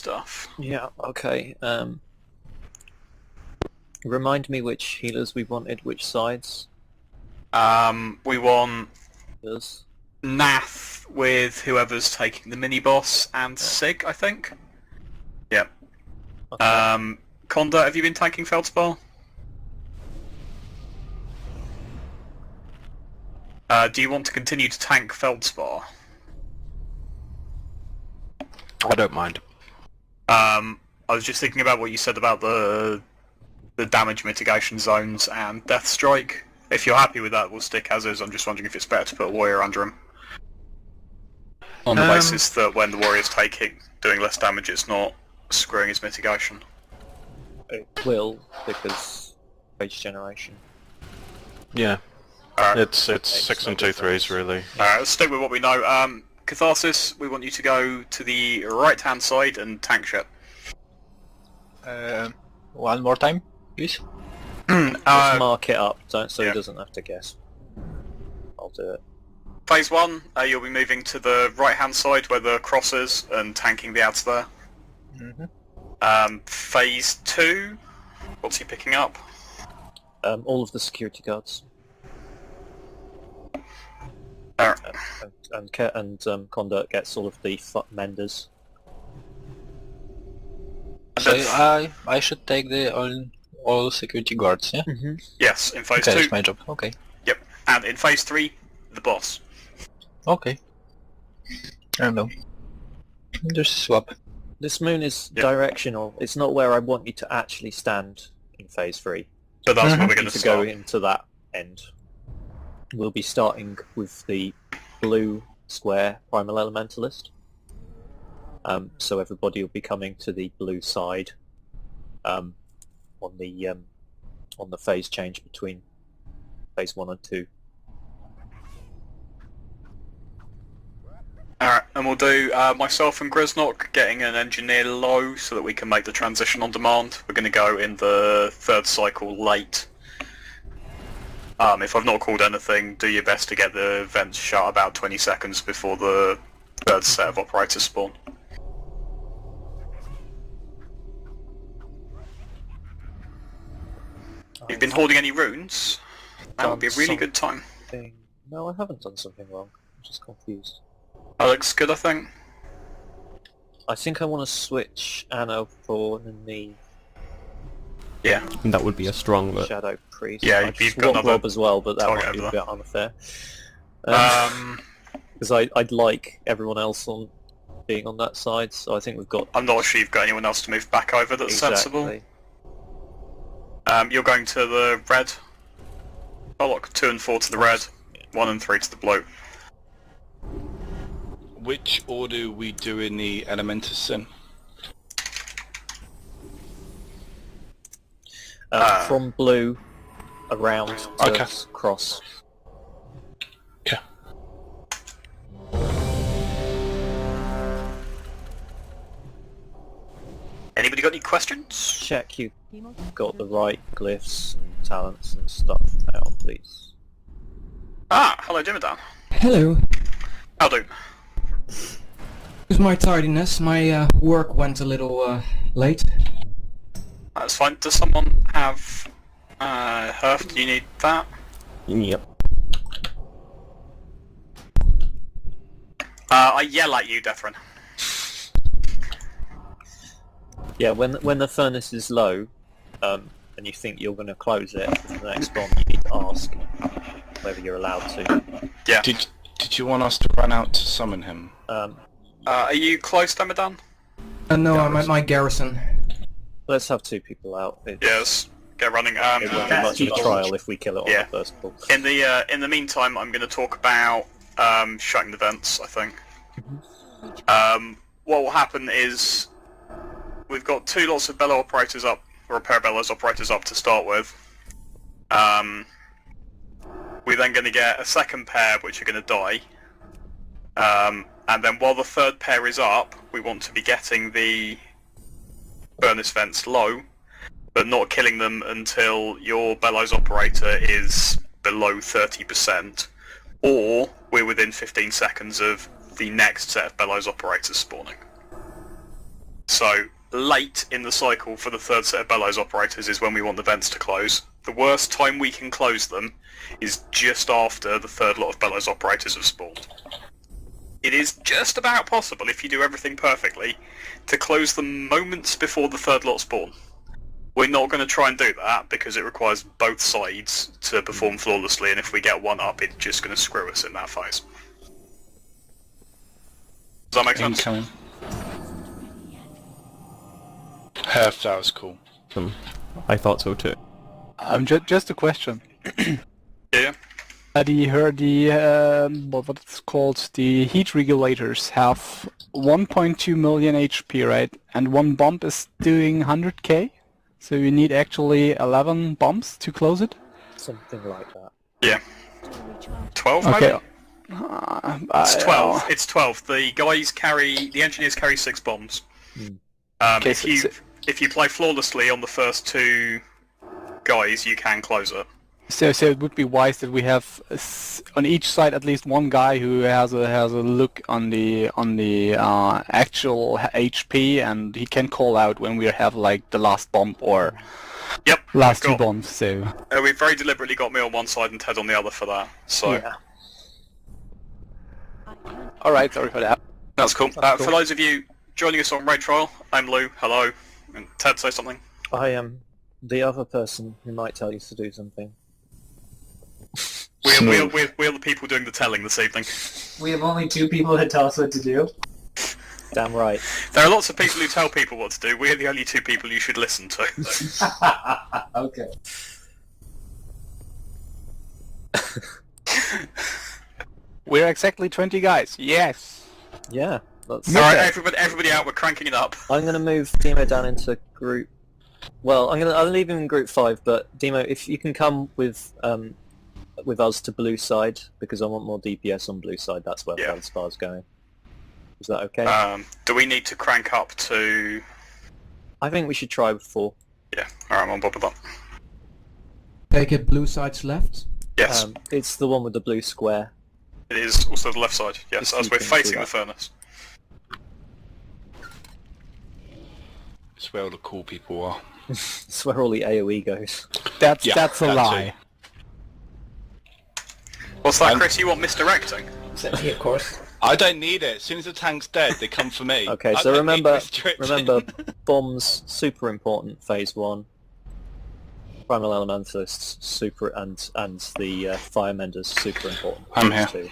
stuff. Yeah, okay. Remind me which healers we wanted, which sides. We want Healers. Nath with whoever's taking the mini-boss, and Sig, I think. Yep. Okay. Conda, have you been tanking Feldspar? Do you want to continue to tank Feldspar? I don't mind. I was just thinking about what you said about the damage mitigation zones and Death Strike. If you're happy with that, we'll stick as is. I'm just wondering if it's better to put a warrior under him. On the basis that when the warrior's doing less damage, it's not screwing his mitigation. It will, because rage generation. Yeah. Alright, It's 6 and 2 3s really. let's stick with what we know. Catharsis, we want you to go to the right-hand side and tank shit. One more time, please. Just mark it up, so he doesn't have to guess. I'll do it. Phase 1, you'll be moving to the right-hand side where the cross is and tanking the ads there. Phase 2, what's he picking up? All of the security guards. And Conduct gets all of the menders. So I should take the all security guards, yeah? Yes, in Phase 2. Okay, that's my job. Okay. Yep, and in Phase 3, the boss. Okay. I don't know. Just swap. This moon is directional. It's not where I want you to actually stand in Phase 3. But that's where we're going to to go start. into that end. We'll be starting with the blue square Primal Elementalist. So everybody will be coming to the blue side on the phase change between Phase 1 and 2. Alright, and we'll do myself and Griznok getting an engineer low so that we can make the transition on demand. We're going to go in the third cycle late. If I've not called anything, do your best to get the vents shut about 20 seconds before the third set of operators spawn. You've been hoarding any runes? That would be a really good time. No, I haven't done something wrong. I'm just confused. That looks good, I think. I think I want to switch Anna for Neve. Yeah. And that would be a strong look. Shadow Priest. Yeah, I'd you've got swap another Rob as well, but that target might be over a there. bit unfair. Because I'd like everyone else on being on that side, so I think we've got... I'm not sure you've got anyone else to move back over that's sensible. You're going to the red. Lock 2 and 4 to the red, 1 and 3 to the blue. Which order we doing the Elementus in? From blue around to Okay. cross. Okay. Anybody got any questions? Check you got the right glyphs and talents and stuff out, please. Hello Dimmadan. Hello. How do? Excuse my tardiness. My work went a little late. That's fine. Does someone have Herf? Do you need that? Yep. I yell at you, Deathrin. Yeah, when the furnace is low, and you think you're going to close it for the next bomb, you need to ask whether you're allowed to. Yeah. Did you want us to run out to summon him? Are you close, Dimmadan? No, I'm at my garrison. Let's have 2 people out. Yes. Get running. It won't be much of a trial if we kill it on the first pull. In the meantime, I'm going to talk about shutting the vents. I think. What will happen is we've got 2 lots of bellow operators up, or repair bellows operators up to start with. We're then going to get a second pair, which are going to die. And then while the third pair is up, we want to be getting the furnace vents low, but not killing them until your bellows operator is below 30%, or we're within 15 seconds of the next set of bellows operators spawning. So late in the cycle for the third set of bellows operators is when we want the vents to close. The worst time we can close them is just after the third lot of bellows operators have spawned. It is just about possible, if you do everything perfectly, to close them moments before the third lot spawn. We're not going to try and do that because it requires both sides to perform flawlessly, and if we get one up, it's just going to screw us in that phase. Does that make sense? Incoming. That was cool. I thought so too. Just a question. Yeah. What's called the heat regulators have 1.2 million HP, right? And one bomb is doing 100k, so you need actually 11 bombs to close it. Something like that. Yeah. 12 maybe? Okay. It's 12. It's 12. The engineers carry 6 bombs. Okay, If you play flawlessly on the first 2 guys, you can close it. So it would be wise that we have on each side at least one guy who has a look on the actual HP, and he can call out when we have like the last bomb or last 2 bombs. So we've very deliberately got me on one side and Ted on the other for that. So Yeah. all right, sorry for that. that's cool. For those of you joining us on Raid Trial, I'm Lou. Hello. And Ted, say something. I am the other person who might tell you to do something. We're the people doing the telling this evening. We have only 2 people that tell us what to do. Damn right. There are lots of people who tell people what to do. We're the only 2 people you should listen to. Okay. We're exactly 20 guys. Yes. Yeah. That's... Alright, everybody out, we're cranking it up. I'm going to move Demo down into group... Well, I'll leave him in group 5, but Demo, if you can come with us to blue side, because I want more DPS on blue side, that's where the Feldspar going. Is that okay? Do we need to crank up to... I think we should try with 4. Yeah, alright, I'm on board with that. Take it blue side's left. Yes, It's the one with the blue square. it is also the left side. Yes, If as you we're can facing do the that. furnace. It's where all the cool people are. It's where all the AoE goes. That's a that lie. What's that, Chris? You want misdirecting? Except me, of course. I don't need it. As soon as the tank's dead, they come for me. Okay, I so don't need remember, restriction. bombs, super important, phase 1. Primal Elementalists, super, and the Firemenders, super important. I'm here. Too.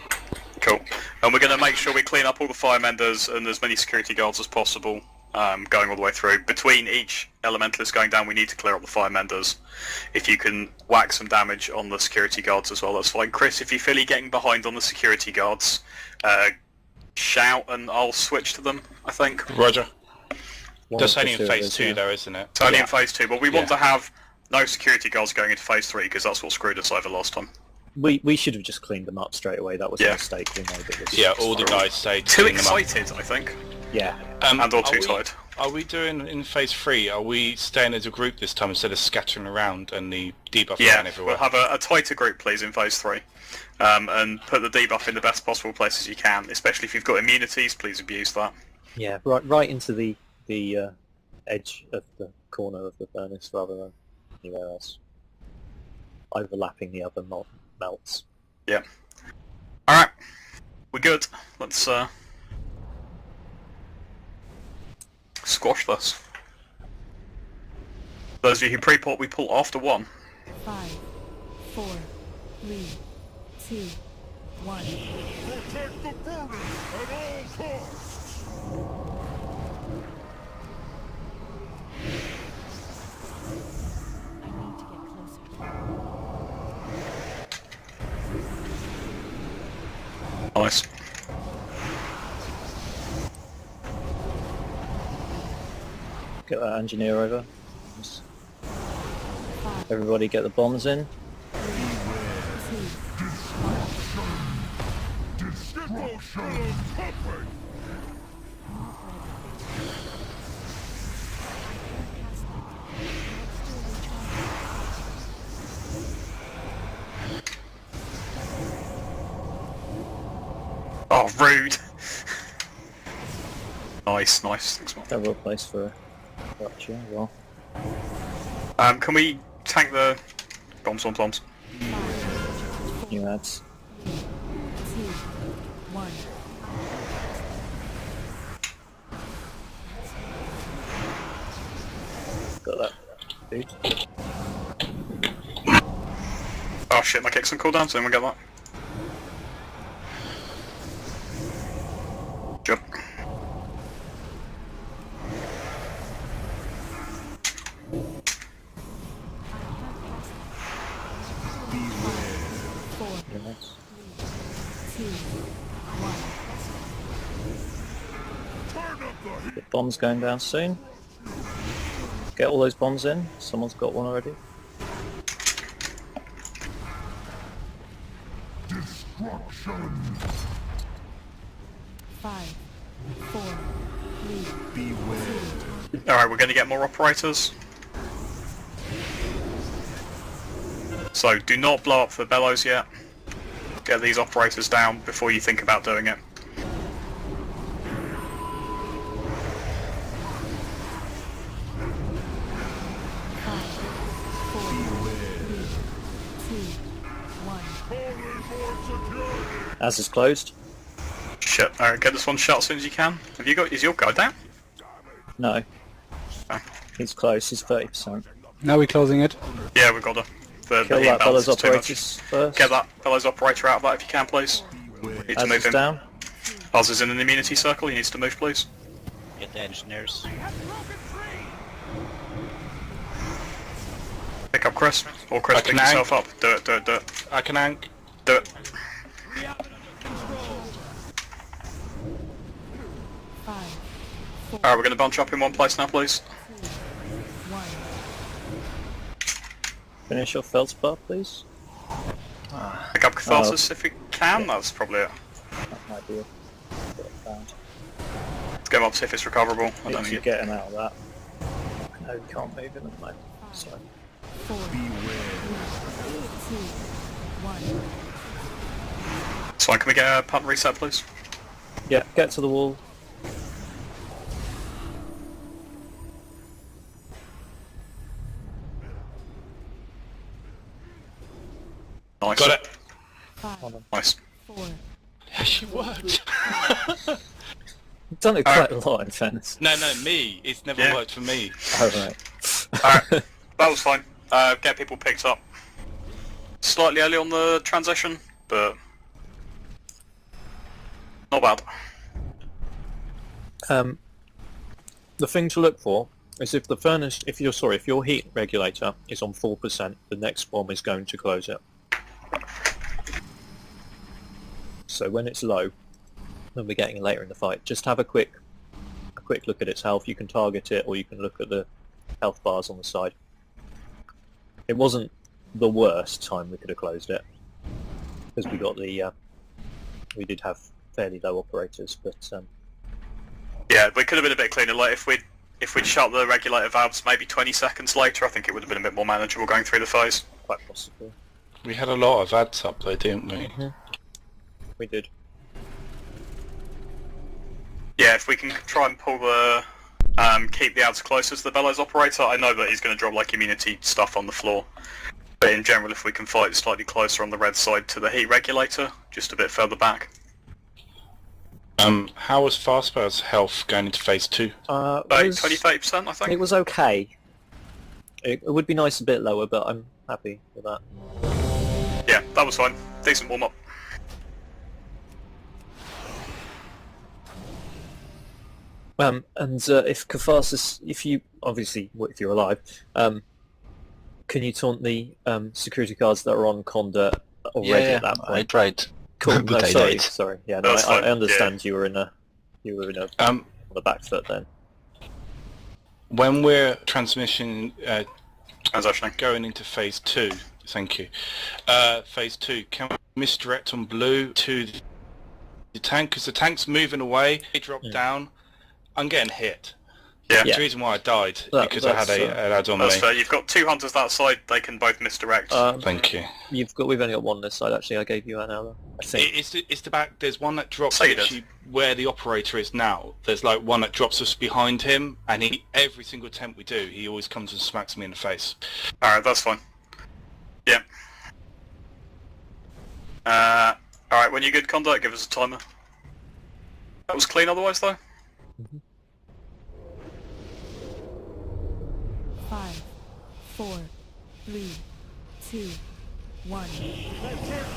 Cool. And we're going to make sure we clean up all the firemenders and as many security guards as possible, going all the way through. Between each elementalist going down, we need to clear up the firemenders. If you can whack some damage on the security guards as well, that's fine. Chris, if you feel you're getting behind on the security guards, shout and I'll switch to them, I think. Roger. One That's of the only in 2 of phase us, 2 yeah. though, isn't it? It's only in phase 2, but we want to have no security guards going into phase 3 because that's what screwed us over last time. We should have just cleaned them up straight away. That was a mistake we made. It was Yeah, all the guys say to Too clean them up. excited, I think. Yeah. And all are too we- tired. Are we doing in phase 3? Are we staying as a group this time instead of scattering around and the debuff Yeah, going everywhere? we'll have a tighter group, please, in phase 3. And put the debuff in the best possible places you can, especially if you've got immunities, please abuse that. Yeah, right into the edge of the corner of the furnace rather than anywhere else. Overlapping the other melts. Yeah. Alright. We're good. Let's squash this. Those of you who pre-port, we pull after 1. 5, 4, 3, 2, 1. Protect the furnace at all costs! I need to get closer. Nice. Get that engineer over. Just everybody get the bombs in. Destruction puppet! Oh, rude. Nice, nice. Thanks, Mark. A real place for a structure as well. Can we tank the bombs? New ads. 2, 1. Got that. Dude. Oh shit, my kicks on cooldown, so then we get that. Jump. New ads. 2, 1. The bombs going down soon. Get all those bombs in. Someone's got one already. Destruction. 5, 4, 3, Beware. Alright, we're going to get more operators. So do not blow up the bellows yet. Get these operators down before you think about doing it. As is closed. Shit, alright, get this one shut as soon as you can. Have you got, is your guy down? No. Oh. He's close. He's 30%. Now we're closing it. Yeah, we've got the Kill heat that balance Bellows is too much. operators first. Get that Bellows operator out of that if you can, please. Need to As move is him. down. Oz is in an immunity circle, he needs to move, please. Get the engineers. Pick up Chris. Or Chris, I pick can yourself up. Do it, do it, do it. I can ank. Do it. 5, 4, Alright, we're going to bunch up in one place now, please. 1. Finish your feldspar, please. Pick up Catharsis if you can, that's probably it. That might be a bit bad. Let's get him up, see if it's recoverable. I don't If think you it... get him out of that. No, you can't move him at the moment. Sorry. 4, 3, 2, 1. It's fine, can we get a punt reset, please? Yeah, get to the wall. Nice. Got it. 5, Nice. 4, She worked. You've done it quite a lot, in fairness. No, me. It's never Yeah. worked for me. Oh, right. Alright, that was fine. Get people picked up. Slightly early on the transition, but... not bad. The thing to look for is if the furnace, if your heat regulator is on 4%, the next bomb is going to close it. So when it's low, when we're getting later in the fight, just have a quick look at its health. You can target it, or you can look at the health bars on the side. It wasn't the worst time we could have closed it, because we got the we did have fairly low operators, but Yeah, we could have been a bit cleaner. Like if we'd shut the regulator valves maybe 20 seconds later, I think it would have been a bit more manageable going through the phase. quite possible. We had a lot of ads up there, didn't we? We did. Yeah, if we can try and pull the keep the ads closer to the bellows operator, I know that he's going to drop like immunity stuff on the floor. But in general, if we can fight slightly closer on the red side to the heat regulator, just a bit further back. How was Fastbar's health going into phase 2? 20-30%, I think. It was okay. It would be nice a bit lower, but I'm happy with that. Yeah, that was fine. Decent warm-up. If Catharsis, if you're alive, can you taunt the security guards that are on Conda already at that point? I tried. Cool. But No, I sorry, died. sorry. Yeah, no, That's fine, I understand you were on the back foot then. When we're transitioning, Transitioning. going into phase 2, thank you. Phase 2, can we misdirect on blue to the tank? Because the tank's moving away, they drop down. I'm getting hit. Yeah. That's the reason why I died, That- because I had that's, an ad on me. That's fair. You've got 2 hunters that side. They can both misdirect. Thank you. We've only got one this side. Actually, I gave you an hour. I think. It's the back. There's one that drops So you did. actually where the operator is now. There's like one that drops us behind him, and every single attempt we do, he always comes and smacks me in the face. Alright, that's fine. Yeah. Alright, when you're good, Conduct, give us a timer. That was clean otherwise, though? 5, 4, 3, 2, 1. Protect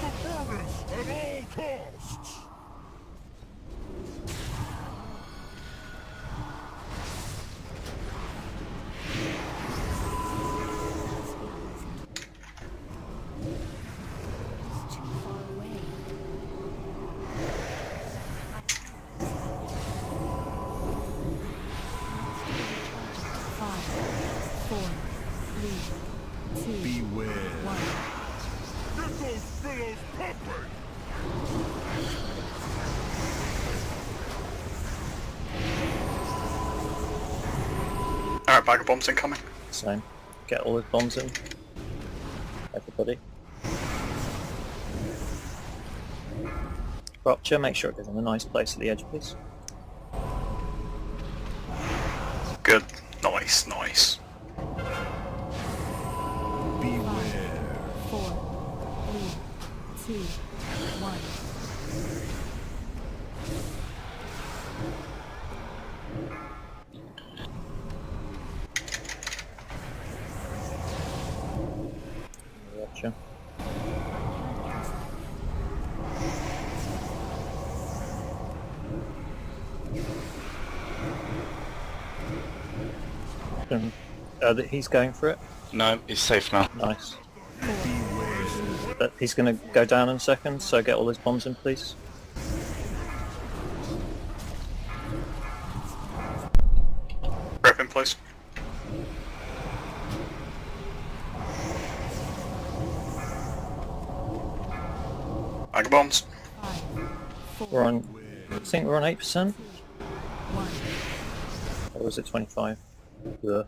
the furnace at all costs! It's too far away. Five, 4, 3, 2, Beware. 1. Get those fellows pumping! Alright, bag of bombs incoming. Same. Get all the bombs in. Everybody. Rupture, make sure it goes in a nice place at the edge, please. Good. Nice, nice. 4, 3, 2, 1. Rupture. He's going for it. No, he's safe now. Nice. But he's going to go down in a second, so get all his bombs in, please. Grab in, please. Bag of bombs. 5, 4, We're on. I think we're on 8%. 1. Or was it 25? Yeah.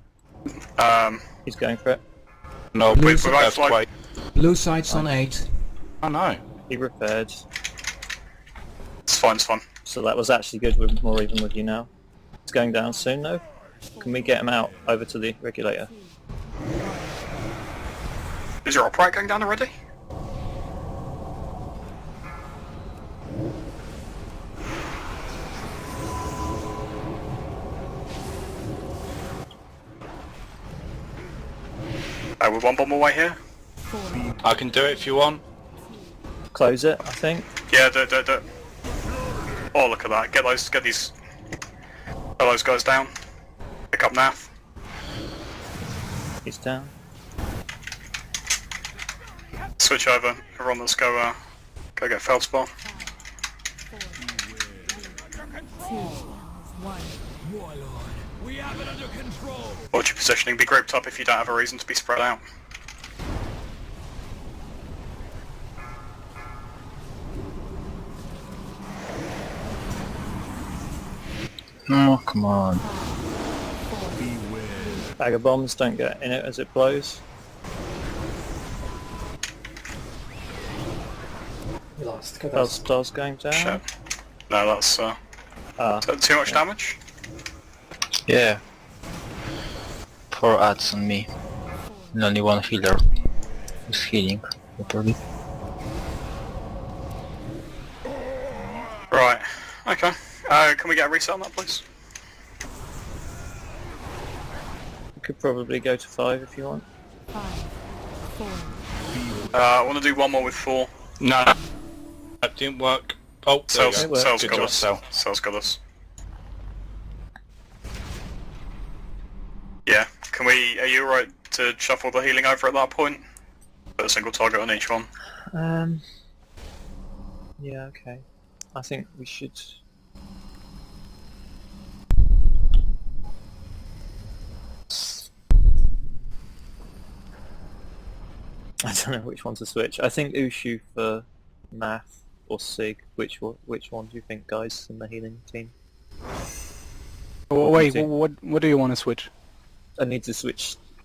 He's going for it. No, Blue we've side. left Like- quite. Blue side's on 8. Oh no. He repaired. It's fine, it's fine. So that was actually good. We're more even with you now. It's going down soon though. Can we get him out over to the regulator? Is your operator going down already? We're 1 bomb away here. 4, I can do it if you want. Close it, I think. Yeah, do it. Oh, look at that. Get these guys down. Pick up Nath. He's down. Switch over. Everyone, let's go get Feldspar. 4, 3, 2, 1. Watch your positioning. Be grouped up if you don't have a reason to be spread out. Oh, come on. Bag of bombs, don't get in it as it blows. We lost. Star's going down. Shit. No, that's is that too much damage? Yeah. 4 adds on me. And only 1 healer is healing properly. Right. Okay. Can we get a reset on that, please? You could probably go to 5 if you want. 5, 4, I want to do 1 more with 4. No. That didn't work. Oh, there we Cells, go. worked. Cells Good got job, us. Cell. Cells got us. Yeah. Can we? Are you alright to shuffle the healing over at that point? Put a single target on each one. Yeah, okay. I think we should... I don't know which one to switch. I think Ushu for Math or Sig. Which one do you think, guys, in the healing team? Oh, wait, do? what do you want to switch? I need to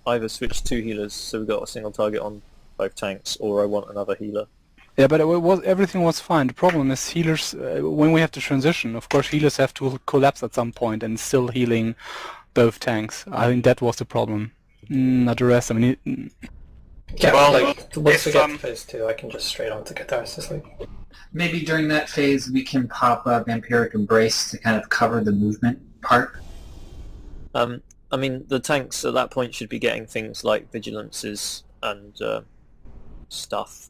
either switch 2 healers, so we've got a single target on both tanks, or I want another healer. Yeah, but everything was fine. The problem is healers, when we have to transition, of course healers have to collapse at some point and still healing both tanks. I think that was the problem. Not the rest, I mean... Yeah, Well, like, once we if, get to phase 2, I can just straight on to Catharsis. Like. Maybe during that phase we can pop a Vampiric Embrace to kind of cover the movement part. I mean, the tanks at that point should be getting things like vigilances and stuff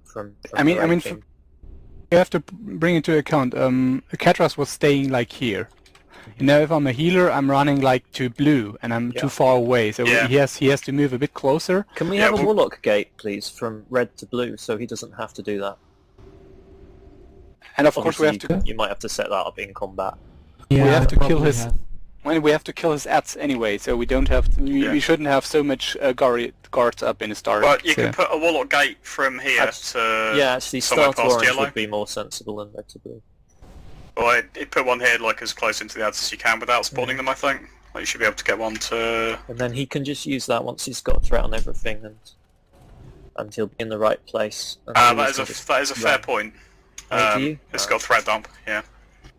from I mean, the raid team. you have to bring into account, Catras was staying like here. You know, if I'm a healer, I'm running like to blue, and I'm too far away, so he has to move a bit closer. Can we have a Warlock gate, please, from red to blue, so he doesn't have to do that? And of course we Obviously, have to... You might have to set that up in combat. Yeah, we have to kill probably his... have. Well, we have to kill his ads anyway, so we don't have to, we shouldn't have so much guards up in the start. But you can put a Warlock gate from here to Yeah, actually, somewhere start past orange yellow. would be more sensible than red to blue. Or it put one here like as close into the ads as you can without spawning them, I think. Like, you should be able to get one to... And then he can just use that once he's got a threat on everything, and he'll be in the right place. And that is a fair point. Do you? It's got threat dump, yeah.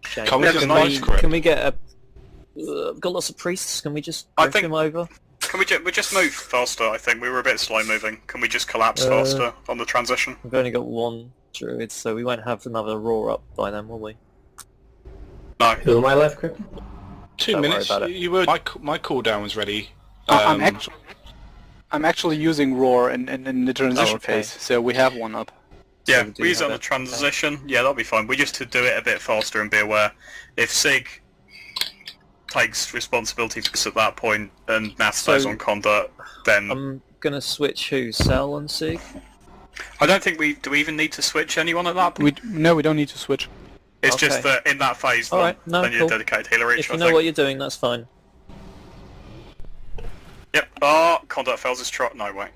Okay. Can't we just knife grip? Can we get a... got lots of priests, can we just I riff think- him over? Can we just move faster, I think. We were a bit slow moving. Can we just collapse faster on the transition? We've only got 1 druid, so we won't have another roar up by then, will we? No. Who am I left, Crip? 2 Don't worry minutes. about it. You were. My cooldown was ready. I'm actually using roar in the transition okay. phase, so we have one up. Yeah, we do we use it have on the it. transition. Yeah, that'll be fine. We just to do it a bit faster and be aware. If Sig takes responsibility for this at that point and Nath stays So- on conduct, then I'm gonna switch who? Cell and Sig? I don't think do we even need to switch anyone at that point? No, we don't need to switch. It's Okay. just that in that phase, then, Alright, no, then you're cool. dedicated healer each, If I you know think. what you're doing, that's fine. Yep. Oh, conduct fails his trot. No, wait.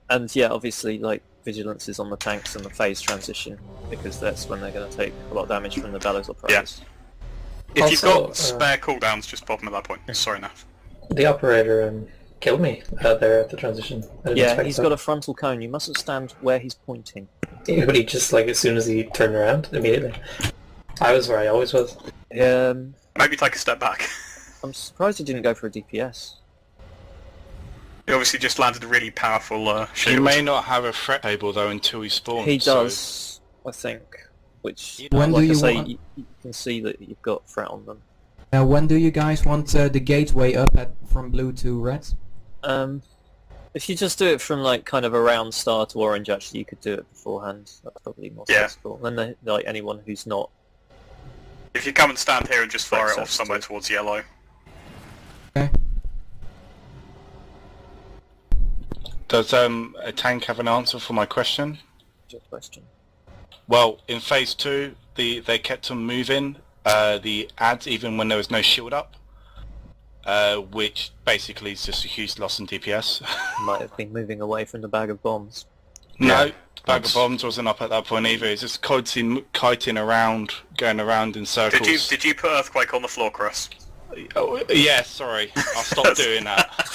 And yeah, obviously, like, vigilance is on the tanks and the phase transition, because that's when they're going to take a lot of damage from the bellows operators. If you've Also, got spare cooldowns, just pop them at that point. Sorry, Nath. The operator killed me there at the transition. I didn't Yeah, expect he's that. got a frontal cone. You mustn't stand where he's pointing. Yeah, but he just, like, as soon as he turned around, immediately. I was where I always was. Maybe take a step back. I'm surprised he didn't go for a DPS. He obviously just landed a really powerful He shield. may not have a threat table though until he spawns. He so- does, I think. Which, When like do I you say, want- you can see that you've got threat on them. When do you guys want the gateway up from blue to red? If you just do it from like kind of around star to orange, actually, you could do it beforehand. That's probably more Yeah. sensible. Then like anyone who's not. If you come and stand here and just fire it off Access somewhere to- towards yellow. Okay. Does a tank have an answer for my question? Good question. Well, in phase 2, they kept on moving the ads even when there was no shield up, which basically is just a huge loss in DPS. Might have been moving away from the bag of bombs. No, bag of bombs wasn't up at that point either. It's just kiting around, going around in circles. Did you put earthquake on the floor, Chris? Oh, yeah, sorry. I'll stop doing that.